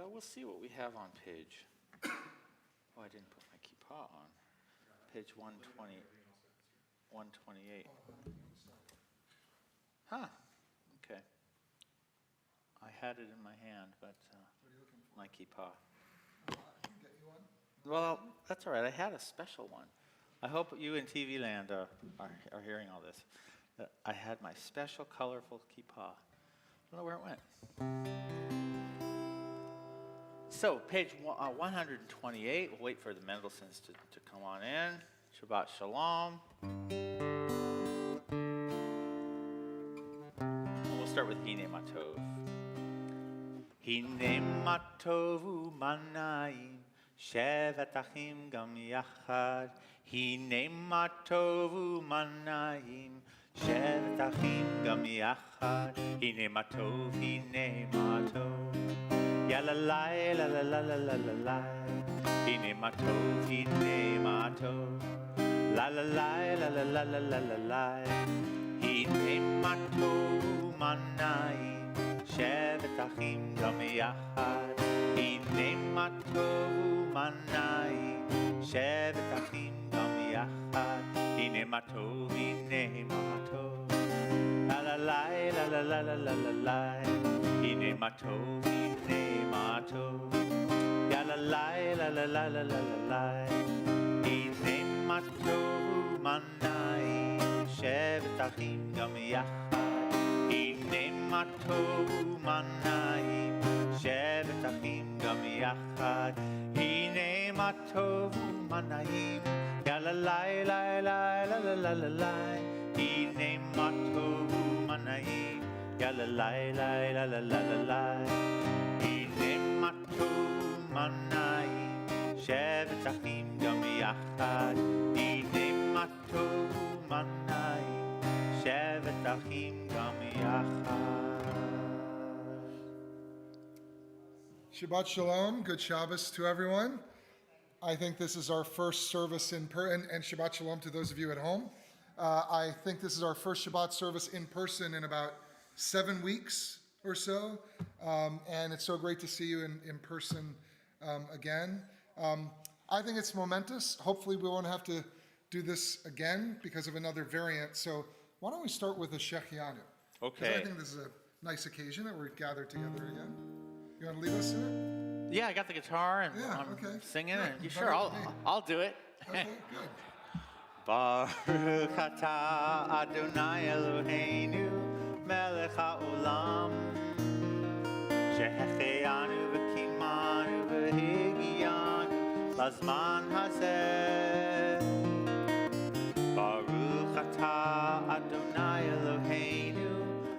we'll see what we have on page. Oh, I didn't put my kippah on. Page 120, 128. Huh, okay. I had it in my hand, but my kippah. I can get you one. Well, that's all right. I had a special one. I hope you in TV land are hearing all this. I had my special colorful kippah. I don't know where it went. So, page 128. We'll wait for the Mendelssohns to come on in. Shabbat Shalom. And we'll start with Hine Matov. Hine Matov u'manayim shevet achim gam yachad. Hine Matov u'manayim shevet achim gam yachad. Hine Matov, Hine Matov. Ya la la la la la la la la la. Hine Matov, Hine Matov. La la la la la la la la la la. Hine Matov u'manayim shevet achim gam yachad. Hine Matov u'manayim shevet achim gam yachad. Hine Matov, Hine Matov. La la la la la la la la la la. Hine Matov, Hine Matov. Ya la la la la la la la la la. Hine Matov u'manayim shevet achim gam yachad. Hine Matov u'manayim shevet achim gam yachad. Hine Matov u'manayim. Ya la la la la la la la la la. Hine Matov u'manayim. Ya la la la la la la la la. Hine Matov u'manayim shevet achim gam yachad. Hine Matov u'manayim shevet achim gam yachad. Shabbat Shalom. Good Shabbos to everyone. I think this is our first service and Shabbat Shalom to those of you at home. I think this is our first Shabbat service in person in about 7 weeks or so. And it's so great to see you in person again. I think it's momentous. Hopefully we won't have to do this again because of another variant. So why don't we start with a Shechianu? Okay. I think this is a nice occasion that we're gathered together again. You want to lead us in it? Yeah, I got the guitar and I'm singing. And sure, I'll do it. Okay, good. Baruch atah Adonai Eloheinu melech haolam שהחיינו וקיימנו והגיענו לזמן הזה. ברוך אתה אדוני אלוהינו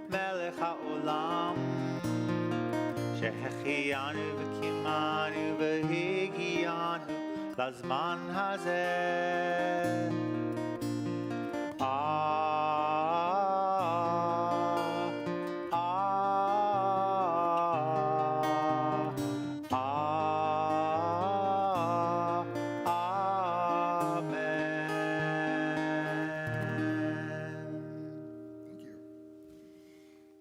מלך העולם שהחיינו וקיימנו והגיענו לזמן הזה.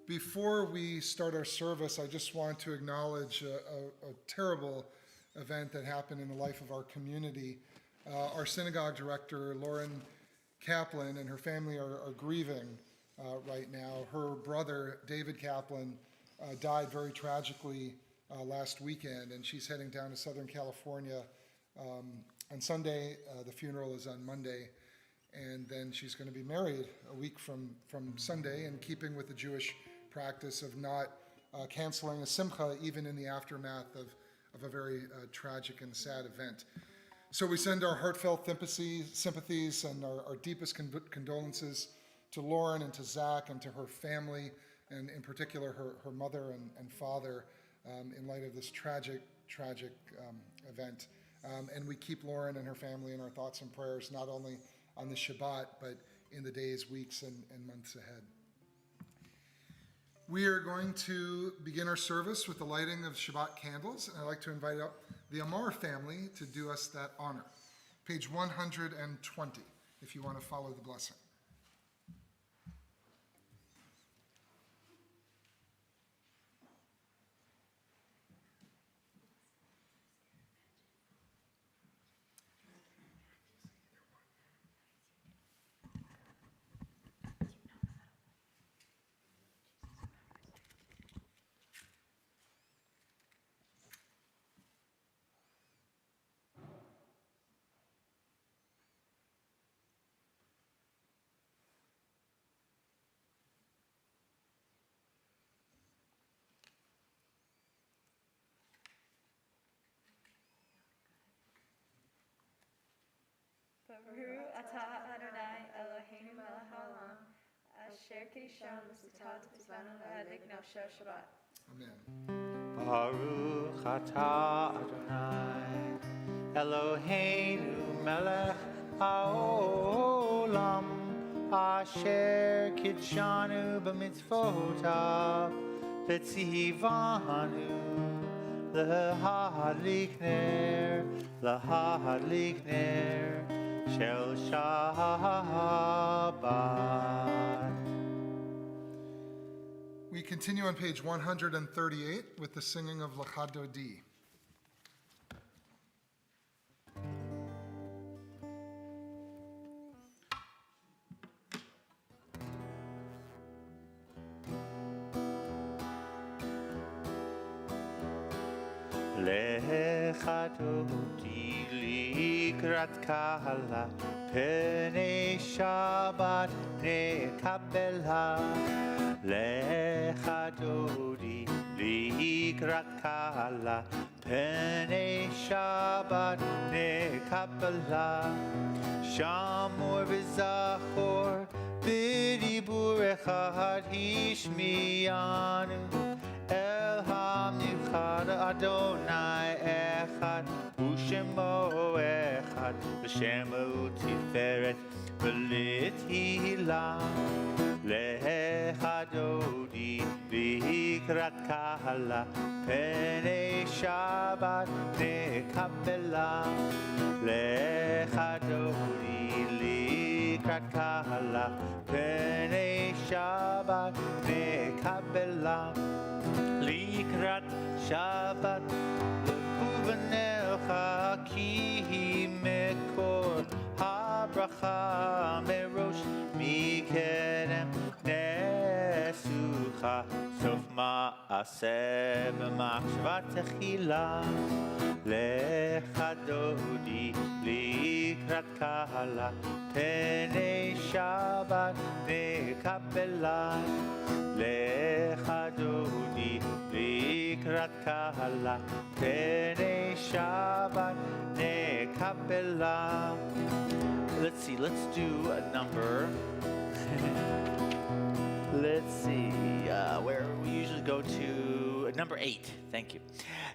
Before we start our service, I just want to acknowledge a terrible event that happened in the life of our community. Our synagogue director, Lauren Kaplan, and her family are grieving right now. Her brother, David Kaplan, died very tragically last weekend, and she's heading down to Southern California on Sunday. The funeral is on Monday, and then she's going to be married a week from Sunday, in keeping with the Jewish practice of not canceling a simcha even in the aftermath of a very tragic and sad event. So we send our heartfelt sympathies and our deepest condolences to Lauren and to Zach and to her family, and in particular her mother and father, in light of this tragic event. And we keep Lauren and her family in our thoughts and prayers, not only on the Shabbat, but in the days, weeks, and months ahead. We are going to begin our service with the lighting of Shabbat candles, and I'd like to invite up the Amar family to do us that honor. Page 120, if you want to follow the blessing. Baruch atah Adonai Eloheinu melech haolam, asher kiddushanu l'sutah v'tzivanu lehadlik nafsho Shabbat. Amen. Baruch atah Adonai Eloheinu melech haolam asher kiddushanu b'mitzvotav v'tzivanu lahadlik ner shel Shabbat. We continue on page 138 with the singing of L'chadodi. L'chadodi likrat kala pnei Shabbat nekabela. L'chadodi likrat kala pnei Shabbat nekabela. Shamor v'zachor b'dibur echad hishmiyanu El hamichad Adonai echad u'shemo echad v'shemo tiferet v'lithilah L'chadodi likrat kala pnei Shabbat nekabela L'chadodi likrat kala pnei Shabbat nekabela Likrat Shabbat levuvanecha ki mekor habracha merosh mikedem nesucha sof ma'aseh b'machshavat techila L'chadodi likrat kala pnei Shabbat nekabela L'chadodi likrat kala pnei Shabbat nekabela. Let's see, let's do a number. Let's see, where we usually go to number 8. Thank you.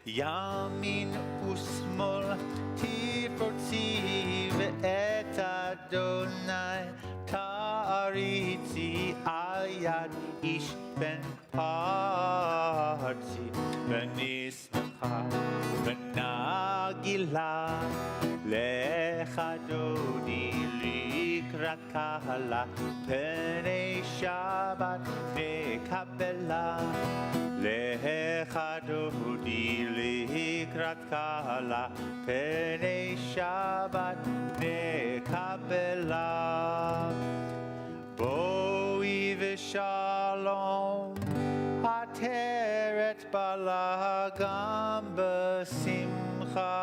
Yamin usmol tifrotzi ve'et Adonai ta'aritzi al yad ish ben parzi v'nismecha v'nagila L'chadodi likrat kala pnei Shabbat nekabela L'chadodi likrat kala pnei Shabbat nekabela Boi v'shalom ateret balagam b'simcha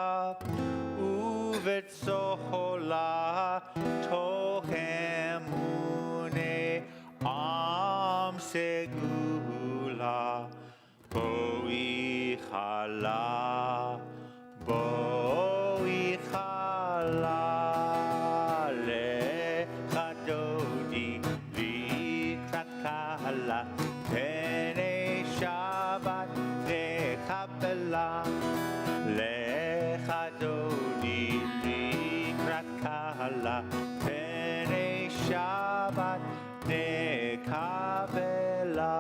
Uvetzohola tochemune am segula boi chala L'chadodi likrat kala pnei Shabbat nekabela L'chadodi likrat kala pnei Shabbat nekabela.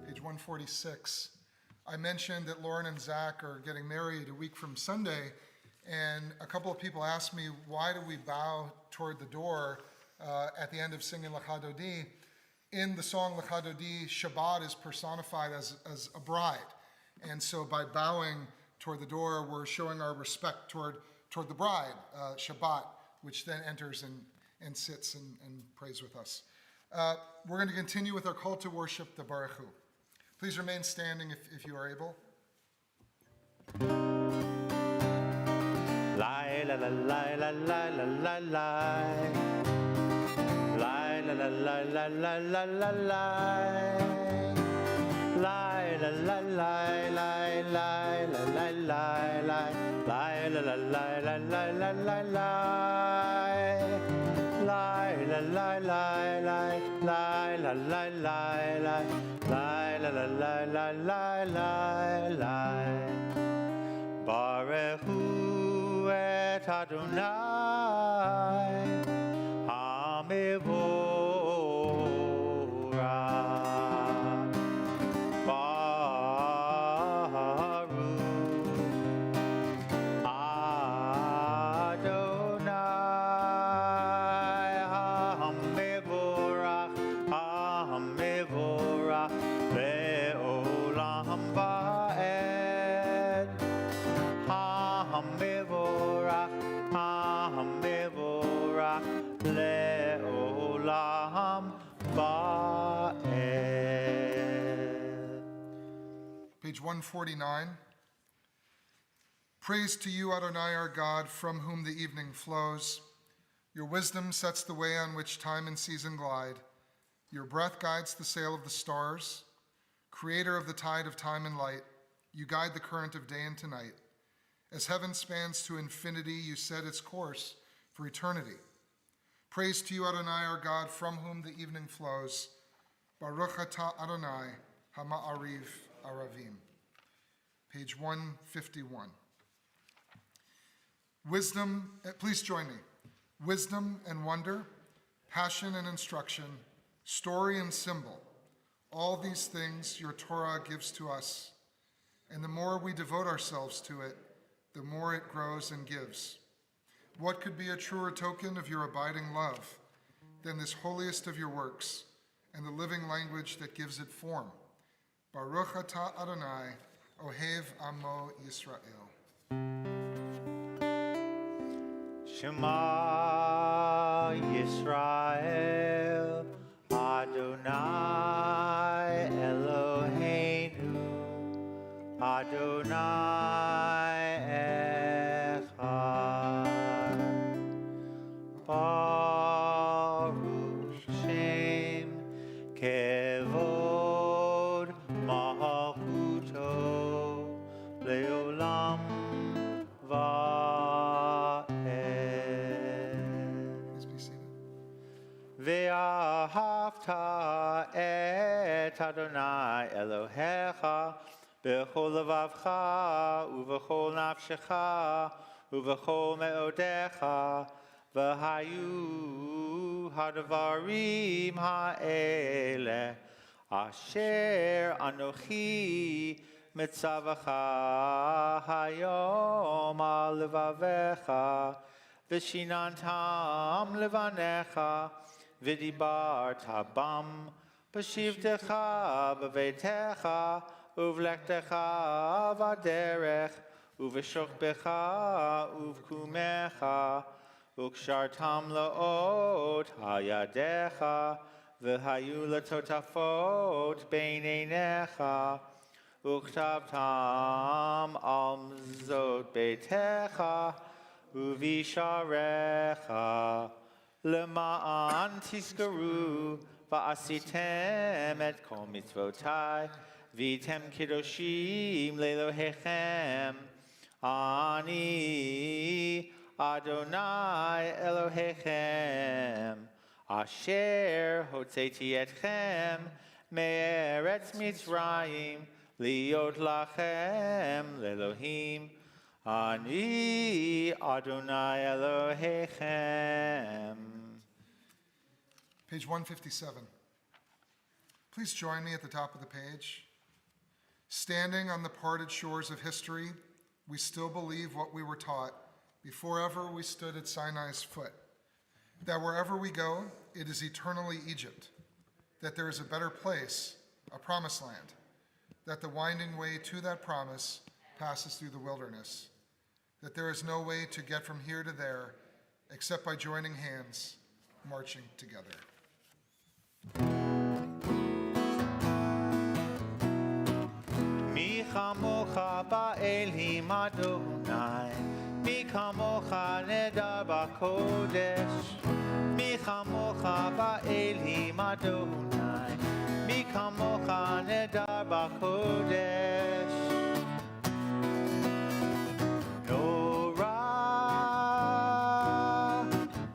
Page 146. I mentioned that Lauren and Zach are getting married a week from Sunday, and a couple of people asked me, why do we bow toward the door at the end of singing L'chadodi? In the song L'chadodi, Shabbat is personified as a bride. And so by bowing toward the door, we're showing our respect toward the bride, Shabbat, which then enters and sits and prays with us. We're going to continue with our call to worship, the Baruch Hu. Please remain standing if you are able. Lai la la la la la la la la. Lai la la la la la la la la. Lai la la lai lai lai la lai lai lai lai la la lai lai lai lai lai lai lai la lai lai lai lai la lai lai lai lai la la lai lai lai lai lai Baruch hu et Adonai HaMevorach Baruch Adonai HaMevorach HaMevorach Le'olam va'ed HaMevorach HaMevorach Le'olam va'ed. Page 149. Praise to you, Adonai, our God, from whom the evening flows. Your wisdom sets the way on which time and season glide. Your breath guides the sail of the stars. Creator of the tide of time and light, you guide the current of day into night. As heaven spans to infinity, you set its course for eternity. Praise to you, Adonai, our God, from whom the evening flows. Baruch atah Adonai, Hama'ariv Aravim. Page 151. Wisdom, please join me. Wisdom and wonder, passion and instruction, story and symbol, all these things your Torah gives to us. And the more we devote ourselves to it, the more it grows and gives. What could be a truer token of your abiding love than this holiest of your works and the living language that gives it form? Baruch atah Adonai, Ohev Amo Yisrael. Shema Yisrael, Adonai Eloheinu, Adonai Echad. Baruch Shem Kevod Malchuto Leolam Ve'ahavta et Adonai Elohecha b'chol levavcha u'v'chol nafshecha u'v'chol me'odecha v'hayu hadvarim ha'ele asher anochi mitzavacha hayom al levavecha v'shinantam levanecha v'dibart habam b'shivtecha b'veitecha uv'lektecha v'aderech uv'shokbecha uv'kumecha u'kshartam la'ot hayadecha v'hayu latotafot beineinecha u'ktavtam al mzot beitecha u'visharecha למען תזכרו ועשיתם את כל מצוותיי והייתם קדושים לאלוהיכם אני אדוני אלוהיכם אשר הוצאתי אתכם מארץ מצרים להיות לכם לאלוהים Ani Adonai Elohechem. Page 157. Please join me at the top of the page. Standing on the parted shores of history, we still believe what we were taught before ever we stood at Sinai's foot, that wherever we go, it is eternally Egypt, that there is a better place, a promised land, that the winding way to that promise passes through the wilderness, that there is no way to get from here to there except by joining hands, marching together. Mi chamocha ba'elim Adonai, mi chamocha nedar b'kodesh, mi chamocha ba'elim Adonai, mi kamocha nedar b'kodesh. No ra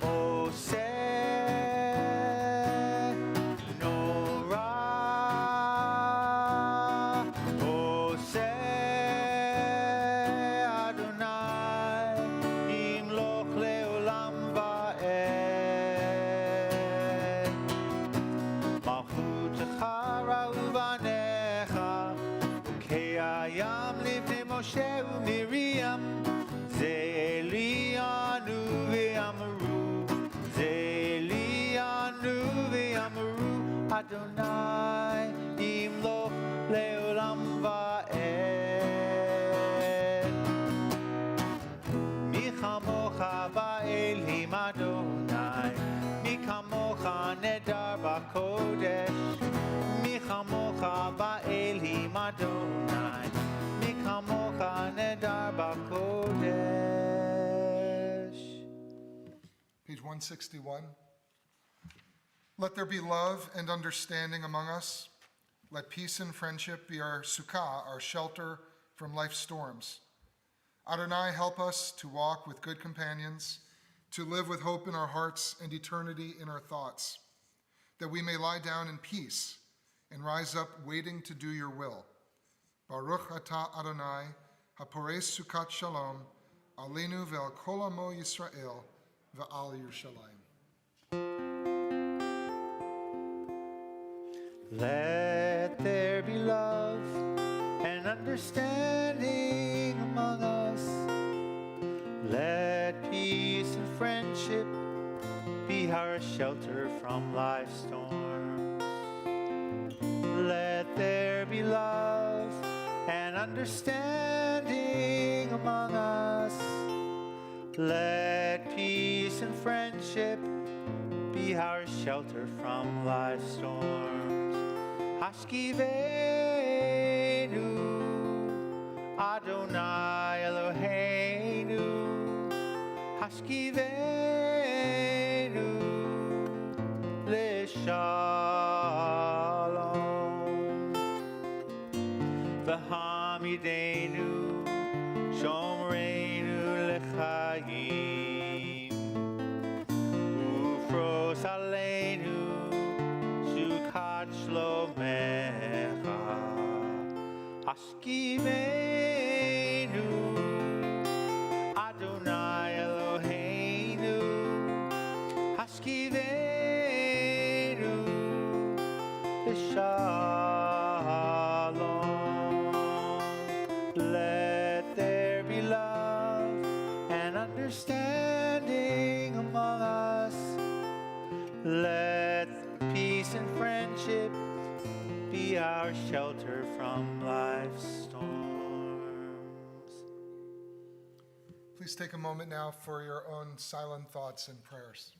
oseh, no ra oseh Adonai imloch leolam va'ed. Malchutecha ra'u banecha u'ke'ayam livnei Moshe u'Miriam Ze'elianu ve'amaru Ze'elianu ve'amaru Adonai imloch leolam va'ed. Mi chamocha ba'elim Adonai Mi kamocha nedar b'kodesh Mi chamocha ba'elim Adonai Mi kamocha nedar b'kodesh. Page 161. Let there be love and understanding among us. Let peace and friendship be our sukkah, our shelter from life's storms. Adonai, help us to walk with good companions, to live with hope in our hearts and eternity in our thoughts, that we may lie down in peace and rise up waiting to do your will. Baruch atah Adonai, hapores sukkot shalom, aleinu ve'al kol amo Yisrael, ve'al Yerushalayim. Let there be love and understanding among us. Let peace and friendship be our shelter from life's storms. Let there be love and understanding among us. Let peace and friendship be our shelter from life's storms. Hashkivenu Adonai Eloheinu Hashkivenu L'shalom V'hamidenu Shomreinu L'chaim Ufros Aleinu Sukkot Shlomecha Hashkivenu Adonai Eloheinu Hashkivenu Shalom. Let there be love and understanding among us. Let peace and friendship be our shelter from life's storms. Please take a moment now for your own silent thoughts and prayers.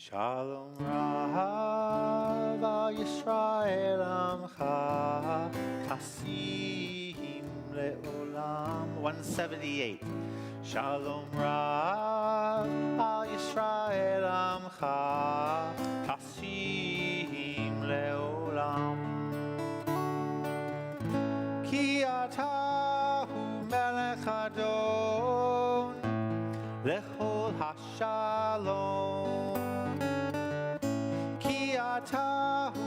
Shalom Rav al Yisrael Amcha Tasim Le'olam. 178. Shalom Rav al Yisrael Amcha Tasim Le'olam. Ki ata hu melech adon lechol hashalom. Ki ata hu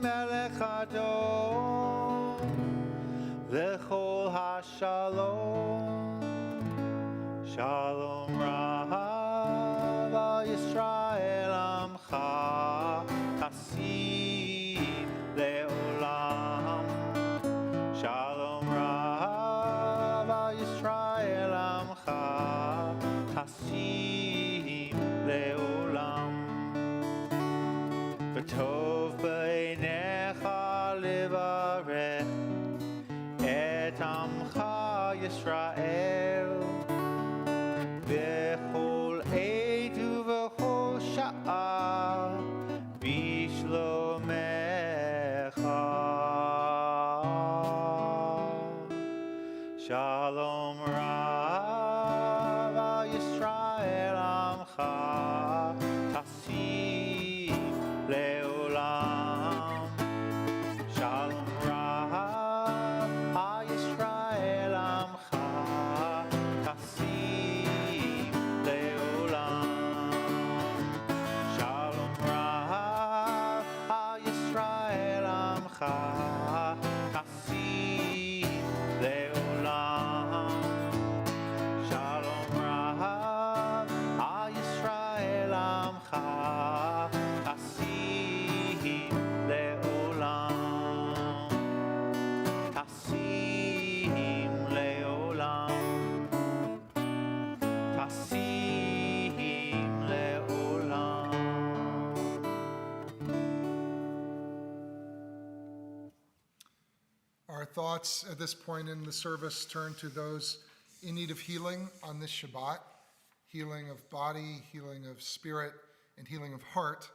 melech adon lechol hashalom. Shalom Rav al Yisrael Amcha Tasim Le'olam. Shalom Rav al Yisrael Amcha Tasim Le'olam. V'tov b'einecha livarech et Amcha Yisrael v'chol eit uv'chol sha'a b'shlomecha. Shalom Rav al Yisrael Amcha Tasim Le'olam. Shalom Rav al Yisrael Amcha Tasim Le'olam. Shalom Rav al Yisrael Amcha Tasim Le'olam. Shalom Rav al Yisrael Amcha Tasim Le'olam. Tasim Le'olam. Tasim Le'olam. Our thoughts at this point in the service turn to those in need of healing on this Shabbat, healing of body, healing of spirit, and healing of heart.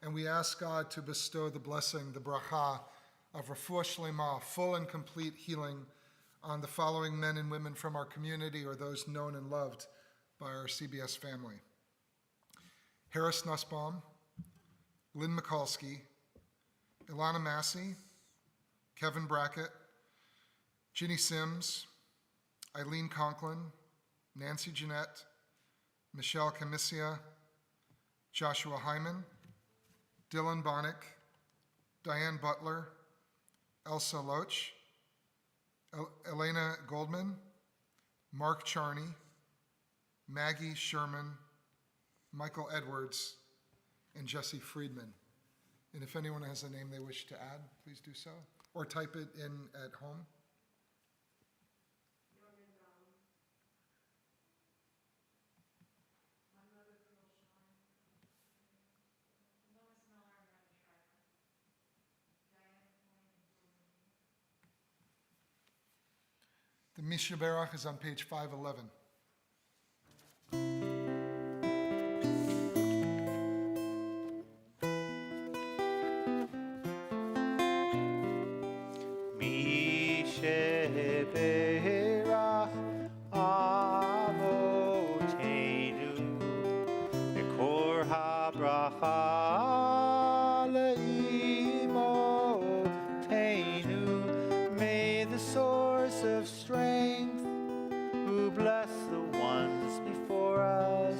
And we ask God to bestow the blessing, the bracha of refuah shlema, full and complete healing on the following men and women from our community or those known and loved by our CBS family: Harris Nussbaum, Lynn Mikulski, Ilana Massey, Kevin Brackett, Ginny Sims, Eileen Conklin, Nancy Jeanette, Michelle Camissia, Joshua Hyman, Dylan Bonnick, Diane Butler, Elsa Loach, Elena Goldman, Mark Charney, Maggie Sherman, Michael Edwards, and Jesse Friedman. And if anyone has a name they wish to add, please do so, or type it in at home. The Mishaberach is on page 511. Mishaberach Avoteinu Ekor HaBracha Le'imotenu. May the source of strength, who bless the ones before us,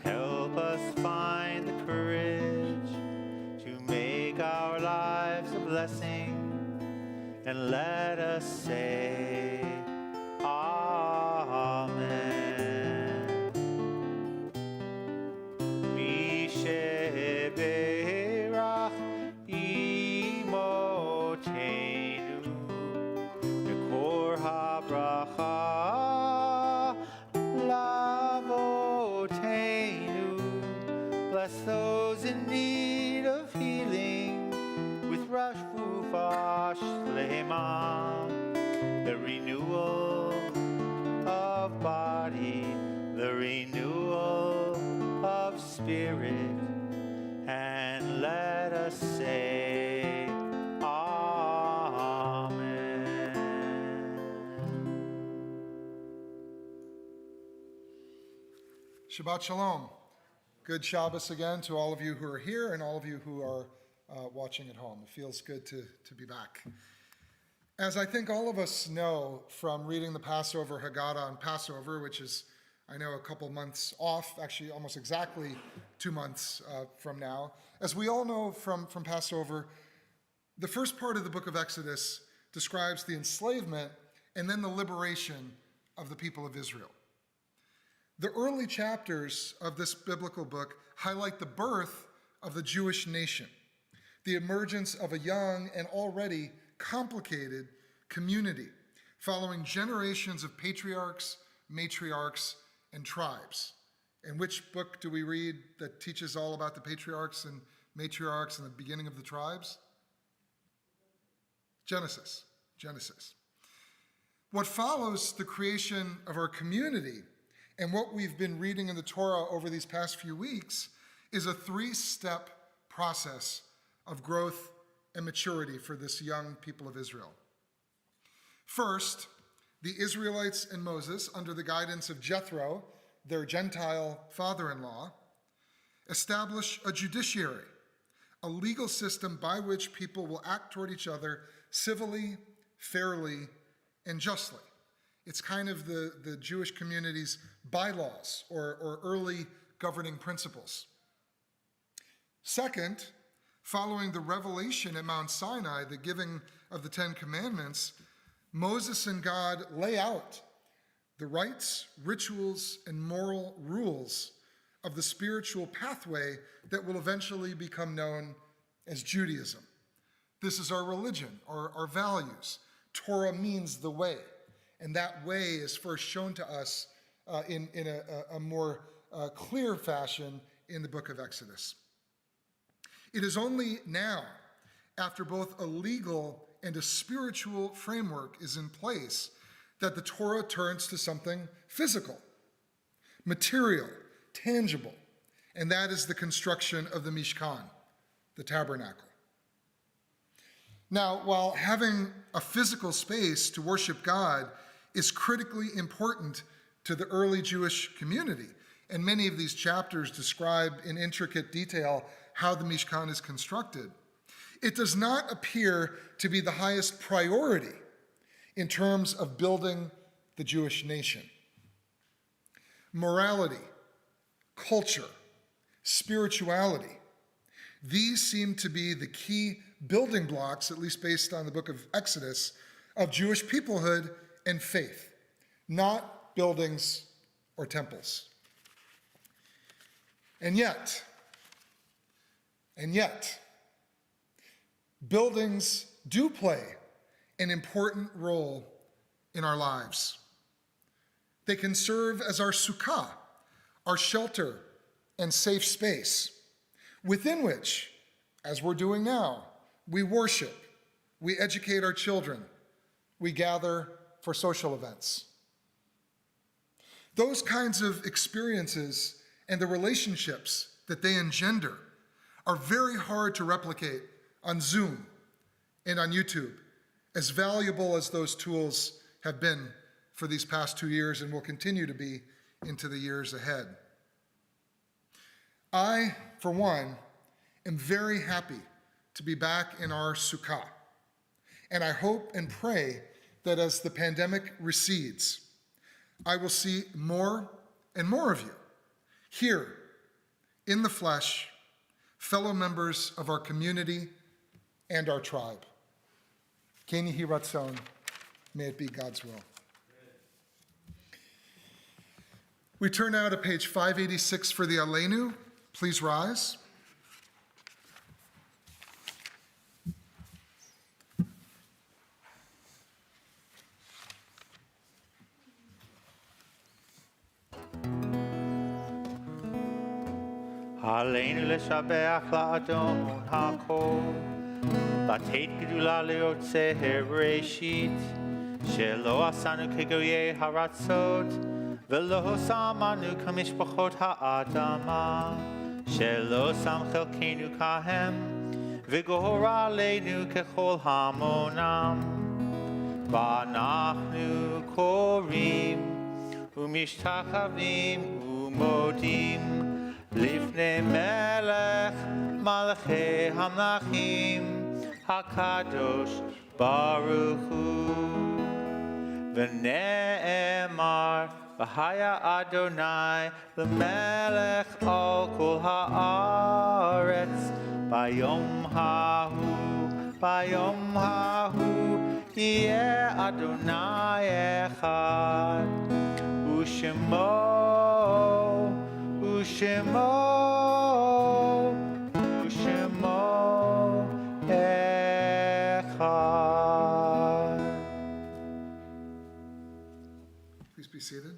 help us find the courage to make our lives a blessing, and let us say Amen. Mishaberach imotenu Ekor HaBracha Lavotenu. Bless those in need of healing with refuah shlema, the renewal of body, the renewal of spirit, Shabbat Shalom. Good Shabbos again to all of you who are here and all of you who are watching at home. It feels good to be back. As I think all of us know from reading the Passover Haggadah on Passover, which is, I know, a couple months off, actually almost exactly 2 months from now. As we all know from Passover, the first part of the book of Exodus describes the enslavement and then the liberation of the people of Israel. The early chapters of this biblical book highlight the birth of the Jewish nation, the emergence of a young and already complicated community, following generations of patriarchs, matriarchs, and tribes. And which book do we read that teaches all about the patriarchs and matriarchs and the beginning of the tribes? Genesis. What follows the creation of our community and what we've been reading in the Torah over these past few weeks is a 3-step process of growth and maturity for this young people of Israel. First, the Israelites and Moses, under the guidance of Jethro, their Gentile father-in-law, establish a judiciary, a legal system by which people will act toward each other civilly, fairly, and justly. It's kind of the Jewish community's bylaws or early governing principles. Second, following the revelation at Mount Sinai, the giving of the 10 Commandments, Moses and God lay out the rites, rituals, and moral rules of the spiritual pathway that will eventually become known as Judaism. This is our religion, our values. Torah means the way, and that way is first shown to us in a more clear fashion in the book of Exodus. It is only now, after both a legal and a spiritual framework is in place, that the Torah turns to something physical, material, tangible, and that is the construction of the Mishkan, the tabernacle. Now, while having a physical space to worship God is critically important to the early Jewish community, and many of these chapters describe in intricate detail how the Mishkan is constructed, it does not appear to be the highest priority in terms of building the Jewish nation. Morality, culture, spirituality, these seem to be the key building blocks, at least based on the book of Exodus, of Jewish peoplehood and faith, not buildings or temples. And yet, buildings do play an important role in our lives. They can serve as our sukkah, our shelter and safe space, within which, as we're doing now, we worship, we educate our children, we gather for social events. Those kinds of experiences and the relationships that they engender are very hard to replicate on Zoom and on YouTube, as valuable as those tools have been for these past 2 years and will continue to be into the years ahead. I, for one, am very happy to be back in our sukkah, and I hope and pray that as the pandemic recedes, I will see more and more of you here in the flesh, fellow members of our community and our tribe. Ken Yehi Ratzon, may it be God's will. We turn now to page 586 for the Aleinu. Please rise. עלינו לשבח לאדון הכל, לתת גדולה ליוצא בראשית, שלא עשנו כגויי הרצות, ולא שמנו כמשפחות האדמה, שלא שם חלקנו כהם, וגורלנו ככל המונם. ואנחנו קוראים ומשתחווים modim lifnei melech malachei hamlachim hakadosh baruch hu v'ne'emar v'haya Adonai l'melech al kol haaretz bayom hahu yeh Adonai echad u'shemo echad. Please be seated.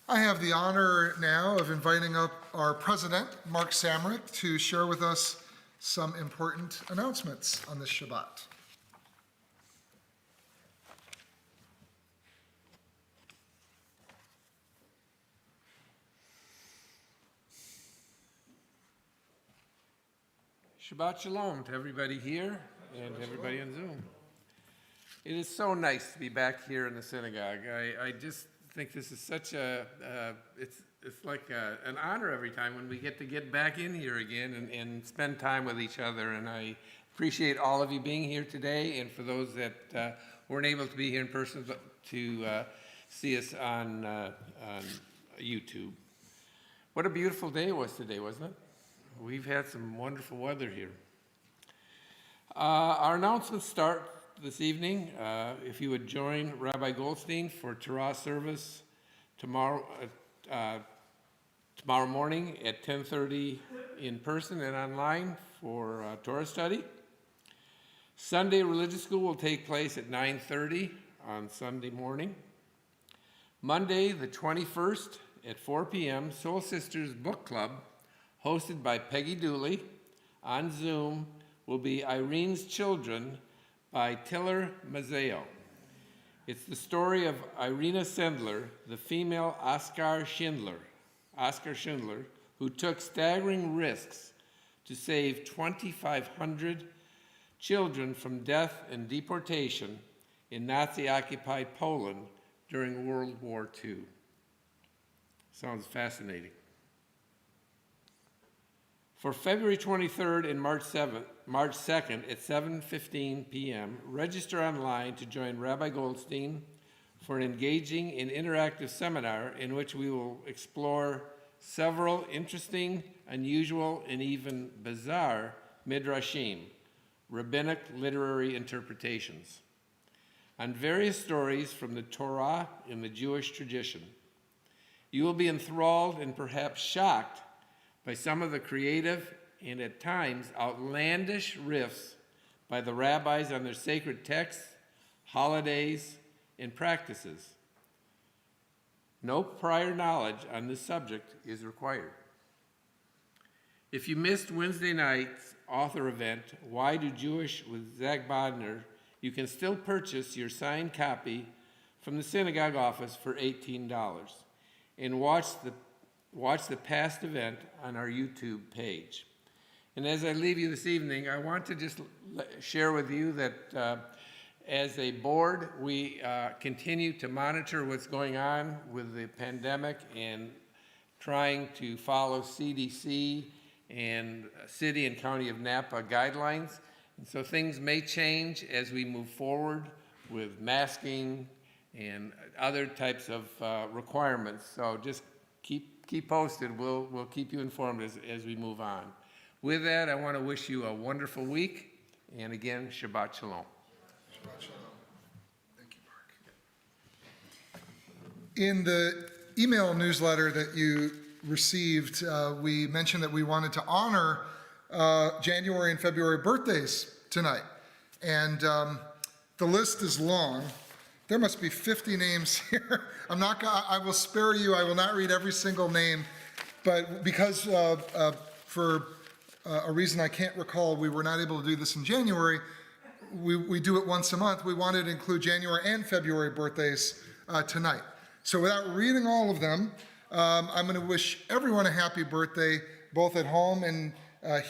I have the honor now of inviting up our president, Mark Samrick, to share with us some important announcements on this Shabbat. Shabbat Shalom to everybody here and everybody on Zoom. It is so nice to be back here in the synagogue. I just think this is such it's like an honor every time when we get back in here again and spend time with each other. And I appreciate all of you being here today, and for those that weren't able to be here in person to see us on YouTube. What a beautiful day it was today, wasn't it? We've had some wonderful weather here. Our announcements start this evening. If you would join Rabbi Goldstein for Torah service tomorrow morning at 10:30 in person and online for Torah study. Sunday religious school will take place at 9:30 on Sunday morning. Monday, the 21st at 4 p.m., Soul Sisters Book Club, hosted by Peggy Dooley on Zoom, will be Irene's Children by Tiller Mazzeo. It's the story of Irena Sendler, the female Oskar Schindler, who took staggering risks to save 2,500 children from death and deportation in Nazi-occupied Poland during World War II. Sounds fascinating. For February 23rd and March 2nd at 7:15 p.m., register online to join Rabbi Goldstein for an engaging and interactive seminar in which we will explore several interesting, unusual, and even bizarre midrashim, rabbinic literary interpretations, on various stories from the Torah and the Jewish tradition. You will be enthralled and perhaps shocked by some of the creative and at times outlandish riffs by the rabbis on their sacred texts, holidays, and practices. No prior knowledge on this subject is required. If you missed Wednesday night's author event, Why Do Jewish with Zach Bodner, you can still purchase your signed copy from the synagogue office for $18 and watch the past event on our YouTube page. And as I leave you this evening, I want to just share with you that as a board, we continue to monitor what's going on with the pandemic and trying to follow CDC and city and county of Napa guidelines. And so things may change as we move forward with masking and other types of requirements. So just keep posted. We'll keep you informed as we move on. With that, I want to wish you a wonderful week. And again, Shabbat Shalom. Shabbat shalom. Thank you, Mark. In the email newsletter that you received, we mentioned that we wanted to honor January and February birthdays tonight. And the list is long. There must be 50 names here. I will spare you. I will not read every single name. But because for a reason I can't recall, we were not able to do this in January. We do it once a month. We wanted to include January and February birthdays tonight. So without reading all of them, I'm going to wish everyone a happy birthday, both at home and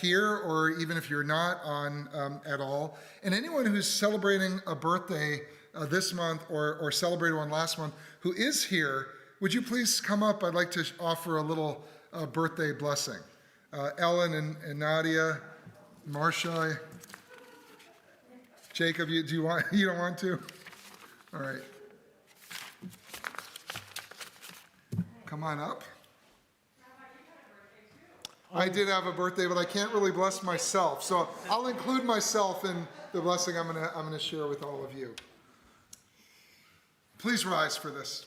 here, or even if you're not on at all. And anyone who's celebrating a birthday this month or celebrated one last month who is here, would you please come up? I'd like to offer a little birthday blessing. Ellen and Nadia, Marcia, Jacob, you don't want to? All right. Come on up. I did have a birthday, but I can't really bless myself. So I'll include myself in the blessing I'm gonna share with all of you. Please rise for this.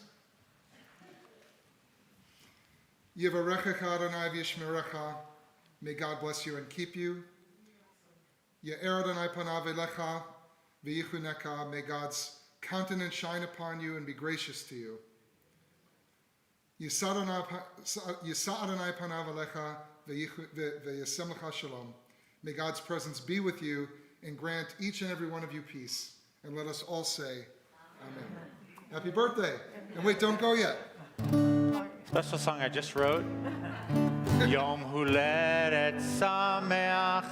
Yevarechecha Adonai v'yishmerecha. May God bless you and keep you. Ye'er Adonai panav elecha v'yichunecha. May God's countenance shine upon you and be gracious to you. Yisa Adonai panav elecha v'yasem lecha shalom. May God's presence be with you and grant each and every one of you peace. And let us all say, Amen. Happy birthday. And wait, don't go yet. Special song I just wrote. Yom Huledet Sameach,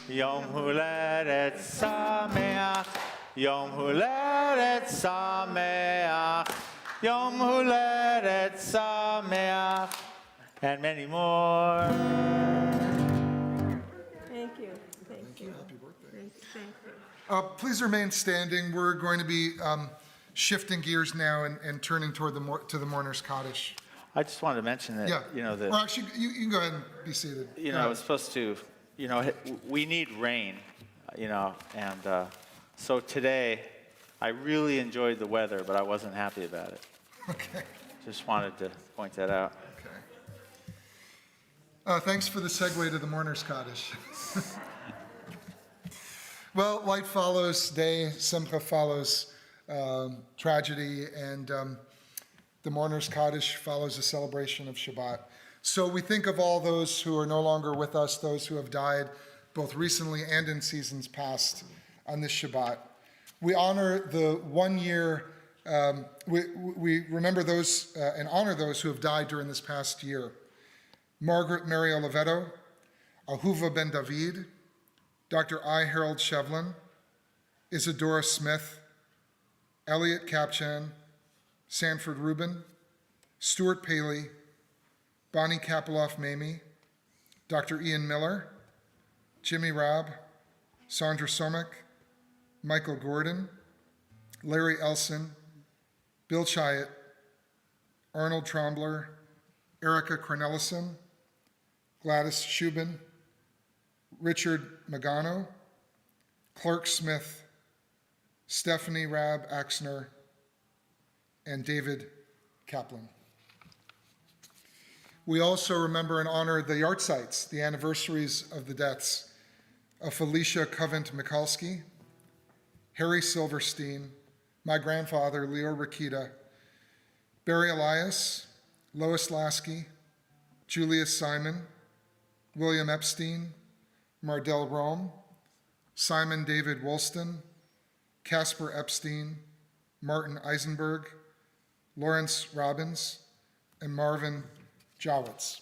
Yom Huledet Sameach, Yom Huledet Sameach, Yom Huledet Sameach, and many more. Thank you. Thank you. Happy birthday. Thank you. Please remain standing. We're going to be shifting gears now and turning toward the mourner's cottage. I just wanted to mention that, Yeah. that, Well, actually, you can go ahead and be seated. I was supposed to, we need rain, and so today, I really enjoyed the weather, but I wasn't happy about it. Okay. Just wanted to point that out. Okay. Thanks for the segue to the mourner's cottage. Well, light follows day, simcha follows tragedy, and the mourner's cottage follows a celebration of Shabbat. So we think of all those who are no longer with us, those who have died both recently and in seasons past on this Shabbat. We honor the 1 year, we remember those and honor those who have died during this past year. Margaret Mary Oliveto, Ahuva Ben David, Dr. I. Harold Shevlin, Isadora Smith, Elliot Kapchan, Sanford Rubin, Stuart Paley, Bonnie Kapeloff-Mamie, Dr. Ian Miller, Jimmy Rabb, Sandra Somek, Michael Gordon, Larry Elson, Bill Chiat, Arnold Trombler, Erica Cornelison, Gladys Shubin, Richard Magano, Clark Smith, Stephanie Rabb Axner, and David Kaplan. We also remember and honor the yahrzeits, the anniversaries of the deaths of Felicia Covent Mikulski, Harry Silverstein, my grandfather, Leo Rakita, Barry Elias, Lois Lasky, Julius Simon, William Epstein, Mardell Rome, Simon David Woolston, Casper Epstein, Martin Eisenberg, Lawrence Robbins, and Marvin Jowitz.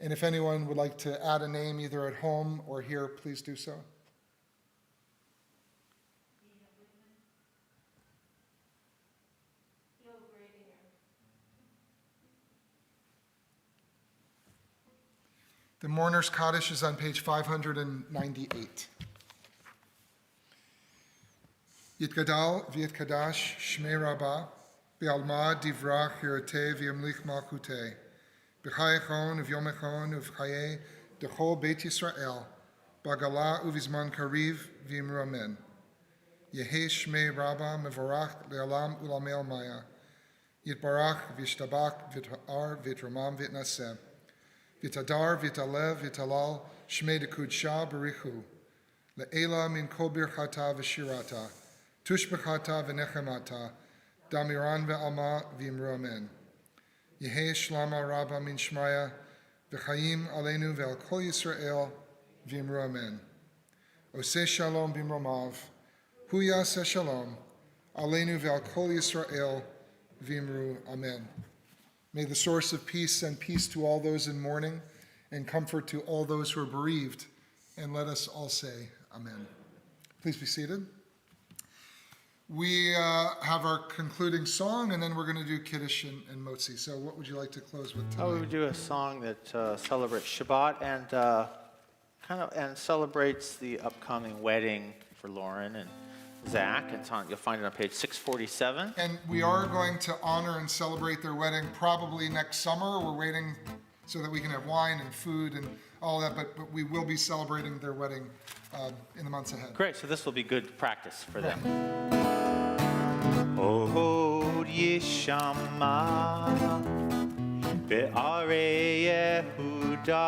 And if anyone would like to add a name either at home or here, please do so. The mourner's cottage is on page 598. Yitgadal v'yitkadash shmei rabbah be'alma divrach hiroteh v'yamlich malchuteh b'chayechon uv'yomechon uv'chayeh dechol Beit Yisrael b'gala uv'zman kariv v'yimru amen. Yehei shmei rabbah mevorach le'alam u'lamei maya yitbarach v'yishtabach v'yit'ar v'yitramam v'yitnaseh v'yitadar v'yitalev v'yitalal shmei dekudsha b'richu le'ela min kol birchata v'shirata Tushbechata v'nechemata, damiran ve'alma v'imru amen. Yehei shlama rabba min shmaya, v'chayim aleinu ve'al kol Yisrael v'imru amen. Oseh shalom b'imromav, hu yaseh shalom, aleinu ve'al kol Yisrael v'imru amen. May the source of peace send peace to all those in mourning and comfort to all those who are bereaved. And let us all say amen. Please be seated. We have our concluding song, and then we're going to do Kiddush and Motzi. So what would you like to close with Oh, we tonight? would do a song that celebrates Shabbat and celebrates the upcoming wedding for Lauren and Zach. You'll find it on page 647. And we are going to honor and celebrate their wedding probably next summer. We're waiting so that we can have wine and food and all that, but we will be celebrating their wedding in the months ahead. Great, so this will be good practice for them. Od Yishama Be'arei Yehuda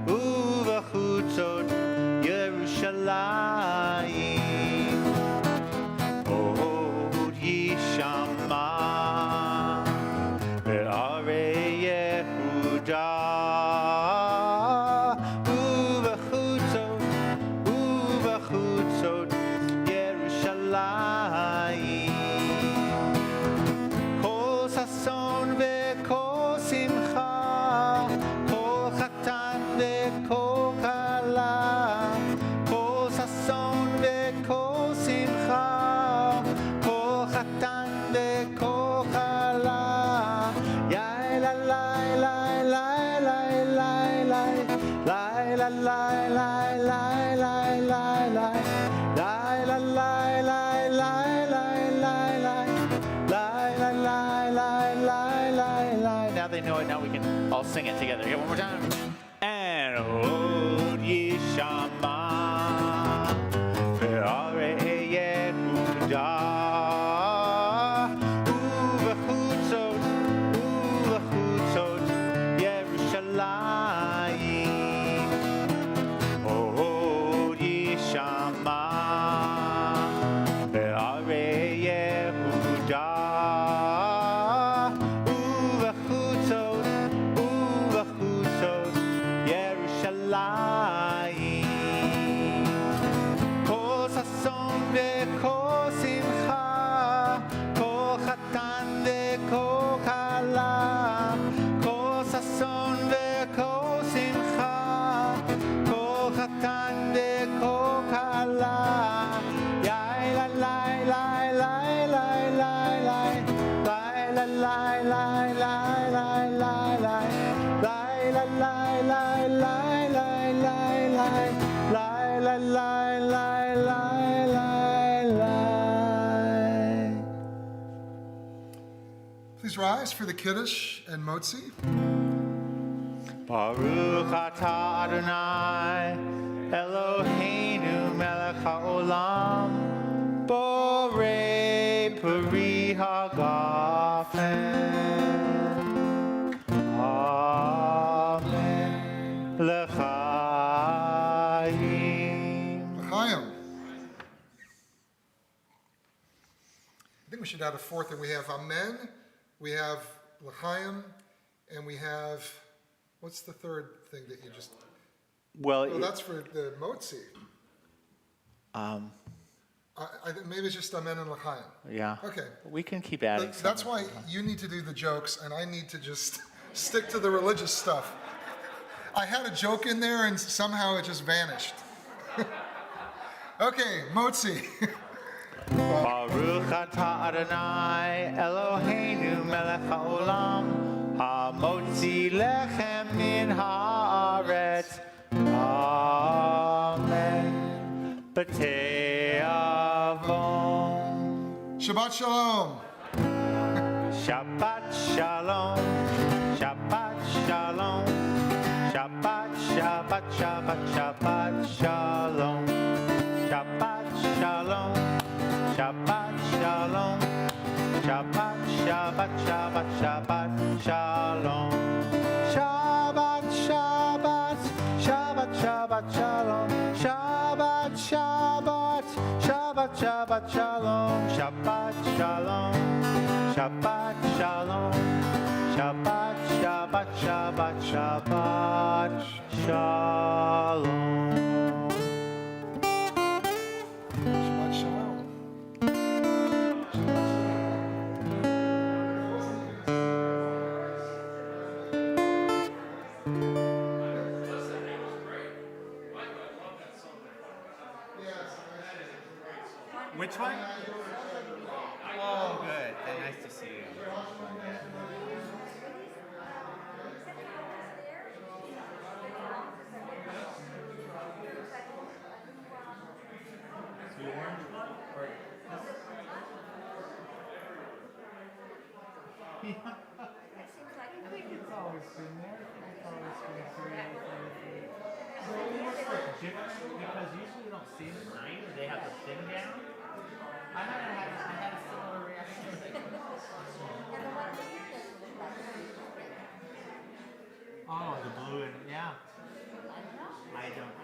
Uvachutzot Yerushalayim Od Yishama Be'arei Yehuda Uvachutzot Yerushalayim Kol sason ve'kol simcha Kol chatan ve'kol kala Kol sason ve'kol simcha Kol chatan ve'kol kala Yai la la la la la la la La la la la la la la la La la la la la la la la La la la la la la. Now they know it. Now we can all sing it together. Here, one more time. And Od Yishama Ve'arei Yehuda Uvachutzot Yerushalayim Od Yishama Ve'arei Yehuda Uvachutzot Yerushalayim Kol sason ve'kol simcha Kol chatan ve'kol kala Kol sason ve'kol simcha Kol chatan ve'kol kala Yai la la la la la la la La la la la la la la La la la la la la la la La la la la la la. Please rise for the Kiddush and Motzi. Baruch atah Adonai Eloheinu melech haolam borei peri hagafen Amen L'chaim. L'chaim. I think we should add a fourth thing. We have Amen, we have L'chaim, and we have, what's the third thing that you just, Well, oh, that's for the Motzi. I think maybe it's just Amen and L'chaim. yeah. Okay. We can keep adding. That's why you need to do the jokes, and I need to just stick to the religious stuff. I had a joke in there, and somehow it just vanished. Okay, Motzi. Baruch atah Adonai Eloheinu melech haolam hamotzi lechem min haaretz. Amen. B'tei avon. Shabbat Shalom. Shabbat shalom. Shabbat shalom. Shabbat, Shabbat, Shabbat, Shabbat shalom. Shabbat shalom. Shabbat shalom. Shabbat, Shabbat, Shabbat, Shabbat shalom. Shabbat, Shabbat, Shabbat, Shabbat shalom. Shabbat, Shabbat, Shabbat, Shabbat shalom. Shabbat shalom. Shabbat shalom. Shabbat, Shabbat, Shabbat, Shabbat shalom. Shabbat Shalom. Which one? Oh, good. Then nice to see you. The orange one? Or this? It's always been there. It's always been 3. So it looks like different because usually you don't see them at night. They have the thing down. I had a similar reaction. Oh, the blue and yeah. I don't